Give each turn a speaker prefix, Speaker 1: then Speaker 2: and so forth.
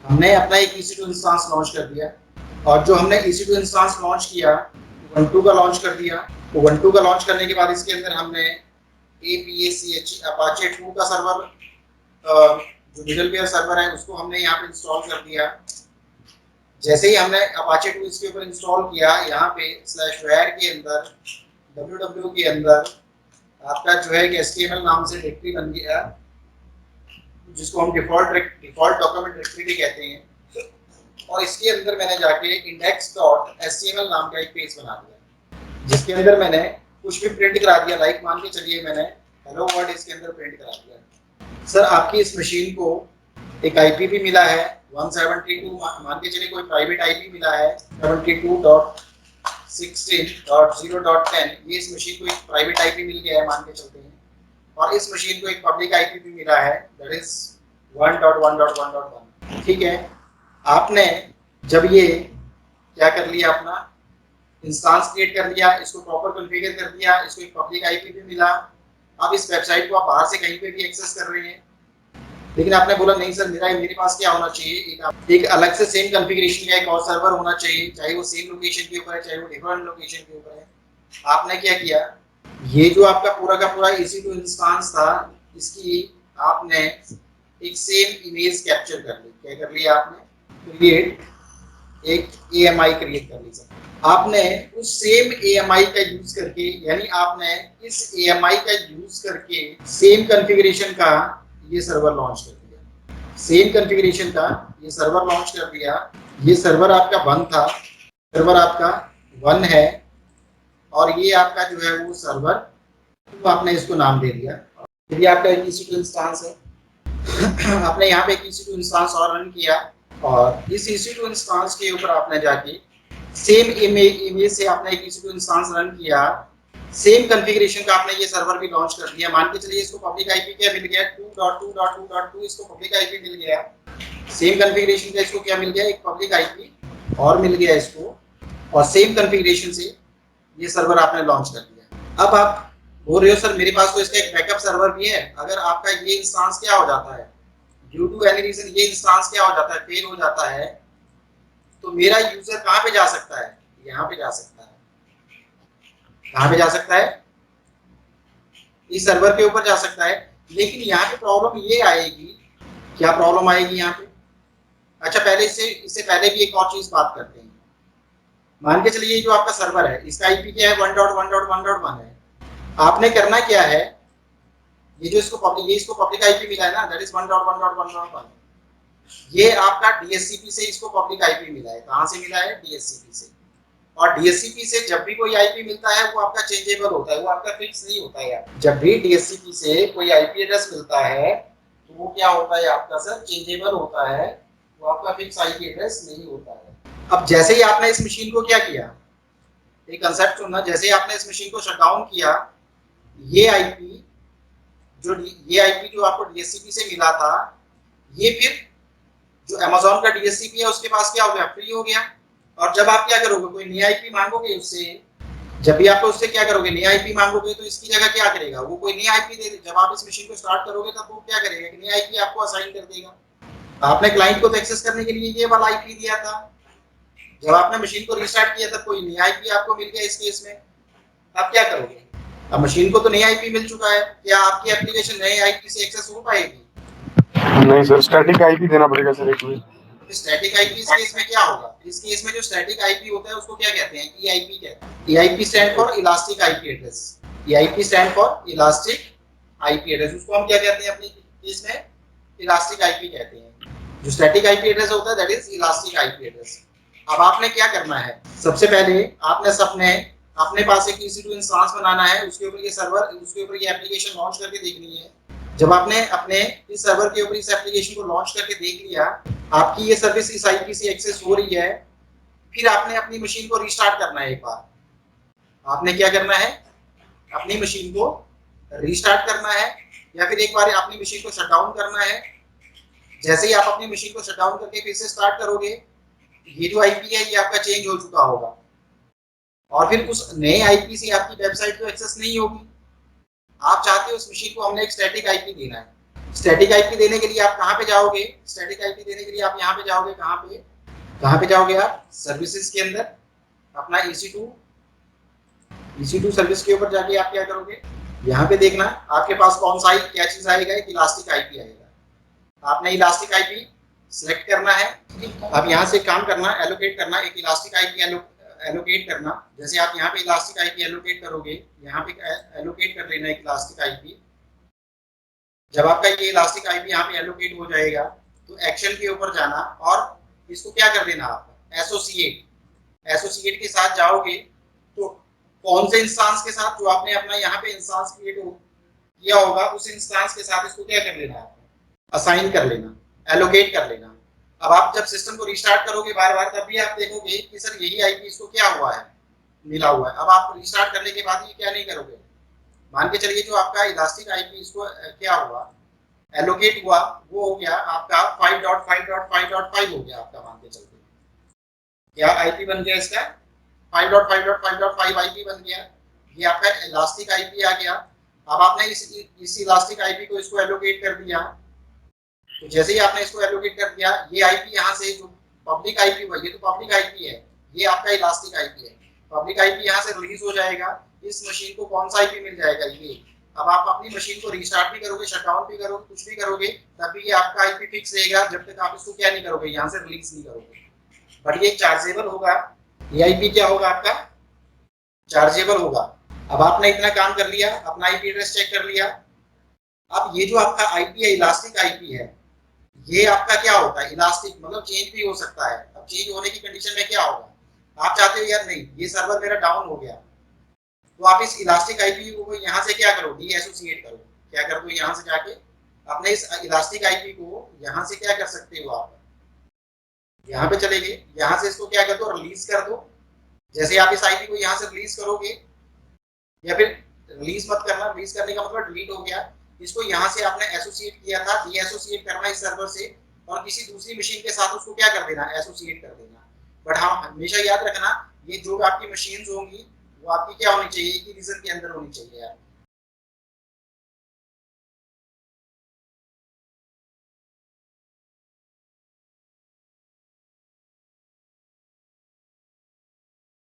Speaker 1: हमने अपना एक EC2 इंस्टेंस लॉन्च कर दिया और जो हमने EC2 इंस्टेंस लॉन्च किया Ubuntu का लॉन्च कर दिया। Ubuntu का लॉन्च करने के बाद इसके अंदर हमने APACH अपाचे 2 का सर्वर जो मिडलवेयर सर्वर है उसको हमने यहाँ पे इंस्टॉल कर दिया। जैसे ही हमने अपाचे 2 इसके ऊपर इंस्टॉल किया, यहाँ पे /var के अंदर www के अंदर आपका जो है कि HTML नाम से डायरेक्टरी बन गया, जिसको हम डिफॉल्ट डॉक्यूमेंट डायरेक्टरी भी कहते हैं। और इसके अंदर मैंने जाके index.html नाम का एक पेज बना दिया, जिसके अंदर मैंने कुछ भी प्रिंट करा दिया। लाइक मान के चलिए मैंने हेलो वर्ल्ड इसके अंदर प्रिंट करा दिया। सर आपकी इस मशीन को एक आईपी भी मिला है 172, मान के चलिए कोई प्राइवेट आईपी मिला है 72.16.0.10। ये इस मशीन को एक प्राइवेट आईपी मिल गया है मान के चलते हैं, और इस मशीन को एक पब्लिक आईपी भी मिला है दैट इज 1.1.1.1। ठीक है, आपने जब ये क्या कर लिया, अपना इंस्टेंस क्रिएट कर लिया, इसको प्रॉपर कॉन्फ़िगर कर दिया, इसको एक पब्लिक आईपी भी मिला। अब इस वेबसाइट को आप बाहर से कहीं पे भी एक्सेस कर रहे हैं, लेकिन आपने बोला नहीं सर मेरे पास क्या होना चाहिए, एक अलग से सेम कॉन्फ़िगरेशन का एक और सर्वर होना चाहिए, चाहे वो सेम लोकेशन के ऊपर है चाहे वो डिफरेंट लोकेशन के ऊपर है। आपने क्या किया, ये जो आपका पूरा का पूरा EC2 इंस्टेंस था, इसकी आपने एक सेम इमेज कैप्चर कर ली। क्या कर लिया आपने, क्रिएट एक AMI क्रिएट कर ली सर। आपने उस सेम AMI का यूज करके, यानी आपने इस AMI का यूज करके सेम कॉन्फ़िगरेशन का ये सर्वर लॉन्च कर दिया। सेम कॉन्फ़िगरेशन का ये सर्वर लॉन्च कर दिया। ये सर्वर आपका 1 था, सर्वर आपका 1 है, और ये आपका जो है वो सर्वर तो आपने इसको नाम दे दिया। ये आपका एक EC2 इंस्टेंस है। आपने यहाँ पे एक EC2 इंस्टेंस और रन किया, और इस EC2 इंस्टेंस के ऊपर आपने जाके सेम इमेज से आपने एक EC2 इंस्टेंस रन किया, सेम कॉन्फ़िगरेशन का आपने ये सर्वर भी लॉन्च कर दिया। मान के चलिए इसको पब्लिक आईपी क्या मिल गया, 2.2.2.2 इसको पब्लिक आईपी मिल गया। सेम कॉन्फ़िगरेशन का इसको क्या मिल गया, एक पब्लिक आईपी और मिल गया इसको, और सेम कॉन्फ़िगरेशन से ये सर्वर आपने लॉन्च कर दिया। अब आप बोल रहे हो सर मेरे पास तो इसका एक बैकअप सर्वर भी है, अगर आपका ये इंस्टेंस क्या हो जाता है, ड्यू टू एनी रीजन ये इंस्टेंस क्या हो जाता है, फेल हो जाता है, तो मेरा यूजर कहाँ पे जा सकता है, यहाँ पे जा सकता है। कहाँ पे जा सकता है, इस सर्वर के ऊपर जा सकता है। लेकिन यहाँ पे प्रॉब्लम ये आएगी, क्या प्रॉब्लम आएगी यहाँ पे। अच्छा पहले इससे पहले भी एक और चीज बात करते हैं। मान के चलिए जो आपका सर्वर है इसका आईपी क्या है, 1.1.1.1 है। आपने करना क्या है, ये जो इसको पब्लिक आईपी मिला है ना, दैट इज 1.1.1.1। ये आपका DHCP से इसको पब्लिक आईपी मिला है। कहाँ से मिला है, DHCP से। और DHCP से जब भी कोई आईपी मिलता है वो आपका चेंजेबल होता है, वो आपका फिक्स नहीं होता है। जब भी DHCP से कोई आईपी एड्रेस मिलता है तो वो क्या होता है आपका सर, चेंजेबल होता है, वो आपका फिक्स आईपी एड्रेस नहीं होता है। अब जैसे ही आपने इस मशीन को क्या किया, एक कंसेप्ट सुनना, जैसे ही आपने इस मशीन को शट डाउन किया, ये आईपी जो आपको DHCP से मिला था, ये फिर जो Amazon का DHCP है उसके पास क्या हो गया, फ्री हो गया। और जब आप क्या करोगे, कोई नया आईपी मांगोगे उससे, जब भी आप उससे क्या करोगे, नया आईपी मांगोगे, तो इसकी जगह क्या करेगा, वो कोई नया आईपी दे। जब आप इस मशीन को स्टार्ट करोगे तब वो क्या करेगा, नया आईपी आपको असाइन कर देगा। आपने क्लाइंट को तो एक्सेस करने के लिए ये वाला आईपी दिया था, जब आपने मशीन को रिस्टार्ट किया तब कोई नया आईपी आपको मिल गया। इस केस में आप क्या करोगे, अब मशीन को तो नया आईपी मिल चुका है, क्या आपकी एप्लीकेशन नए आईपी से एक्सेस हो पाएगी?
Speaker 2: नहीं सर, स्टैटिक आईपी देना पड़ेगा सर एक बार।
Speaker 1: स्टैटिक आईपी इस केस में क्या होगा, इस केस में जो स्टैटिक आईपी होता है उसको क्या कहते हैं, EIP कहते हैं। EIP stand for elastic IP address. EIP stand for elastic IP address, उसको हम क्या कहते हैं अपनी केस में, इलास्टिक आईपी कहते हैं। जो स्टैटिक आईपी एड्रेस होता है that is elastic IP address. अब आपने क्या करना है, सबसे पहले आपने अपने पास एक EC2 इंस्टेंस बनाना है, उसके ऊपर ये सर्वर, उसके ऊपर ये एप्लीकेशन लॉन्च करके देखनी है। जब आपने अपने इस सर्वर के ऊपर इस एप्लीकेशन को लॉन्च करके देख लिया, आपकी ये सर्विस इस आईपी से एक्सेस हो रही है, फिर आपने अपनी मशीन को रिस्टार्ट करना है। एक बार आपने क्या करना है, अपनी मशीन को रिस्टार्ट करना है, या फिर एक बार अपनी मशीन को शट डाउन करना है। जैसे ही आप अपनी मशीन को शट डाउन करके फिर से स्टार्ट करोगे, ये जो आईपी है ये आपका चेंज हो चुका होगा, और फिर उस नए आईपी से आपकी वेबसाइट को एक्सेस नहीं होगी। आप चाहते हो उस मशीन को हमने एक स्टैटिक आईपी देना है, स्टैटिक आईपी देने के लिए आप कहाँ पे जाओगे? स्टैटिक आईपी देने के लिए आप यहाँ पे जाओगे, कहाँ पे जाओगे आप? सर्विसेज के अंदर अपना EC2 सर्विस के ऊपर जाके आप क्या करोगे? यहाँ पे देखना आपके पास कौन सा क्या चीज आएगा, एक इलास्टिक आईपी आएगा। आपने इलास्टिक आईपी सिलेक्ट करना है। अब यहाँ से काम करना, एलोकेट करना, एक इलास्टिक आईपी एलोकेट करना। जैसे आप यहाँ पे इलास्टिक आईपी एलोकेट करोगे, यहाँ पे एलोकेट कर लेना एक इलास्टिक आईपी। जब आपका ये इलास्टिक आईपी यहाँ पे एलोकेट हो जाएगा तो एक्शन के ऊपर जाना और इसको क्या कर देना, आप एसोसिएट के साथ जाओगे तो कौन से इंस्टांस के साथ, जो आपने अपना यहाँ पे इंस्टांस क्रिएट किया होगा उस इंस्टांस के साथ इसको क्या कर लेना, असाइन कर लेना, एलोकेट कर लेना। अब आप जब सिस्टम को रिस्टार्ट करोगे बार बार, तब भी आप देखोगे कि सर यही आईपी इसको क्या हुआ है, मिला हुआ है। अब आप रिस्टार्ट करने के बाद ये क्या नहीं करोगे, मान के चलिए जो आपका इलास्टिक आईपी इसको क्या हुआ, एलोकेट हुआ, वो हो गया आपका 5.5.5.5 हो गया आपका, मान के चलते क्या आईपी बन गया इसका 5.5.5.5 आईपी बन गया। ये आपका इलास्टिक आईपी आ गया। अब आपने इस इलास्टिक आईपी को इसको एलोकेट कर दिया, तो जैसे ही आपने इसको एलोकेट कर दिया, ये आईपी यहाँ से जो पब्लिक आईपी हुआ, ये तो पब्लिक आईपी है, ये आपका इलास्टिक आईपी है। पब्लिक आईपी यहाँ से रिलीज हो जाएगा, इस मशीन को कौन सा आईपी मिल जाएगा, ये। अब आप अपनी मशीन को रिस्टार्ट भी करोगे, शटडाउन भी करोगे, कुछ भी करोगे, तब भी ये आपका आईपी फिक्स रहेगा जब तक आप इसको क्या नहीं करोगे, यहाँ से रिलीज नहीं करोगे। बट ये चार्जेबल होगा, ये आईपी क्या होगा आपका, चार्जेबल होगा। अब आपने इतना काम कर लिया, अपना आईपी एड्रेस चेक कर लिया। अब ये जो आपका आईपी है, इलास्टिक आईपी है, ये आपका क्या होता है, इलास्टिक मतलब चेंज भी हो सकता है। अब चेंज होने की कंडीशन में क्या होगा, आप चाहते हो यार नहीं ये सर्वर मेरा डाउन हो गया, तो आप इस इलास्टिक आईपी को यहाँ से क्या करो, डीएसोसिएट करो। क्या कर दो, यहाँ से जाके अपने इस इलास्टिक आईपी को यहाँ से क्या कर सकते हो, आप यहाँ पे चले गए, यहाँ से इसको क्या कर दो, रिलीज कर दो। जैसे आप इस आईपी को यहाँ से रिलीज करोगे, या फिर रिलीज मत करना, रिलीज करने का मतलब डिलीट हो गया, इसको यहाँ से आपने एसोसिएट किया था, डीएसोसिएट करना इस सर्वर से और किसी दूसरी मशीन के साथ उसको क्या कर देना, एसोसिएट कर देना। बट हाँ हमेशा याद रखना, ये जो आपकी मशीन्स होंगी वो आपकी क्या होनी चाहिए, एक ही रीजन के अंदर होनी चाहिए।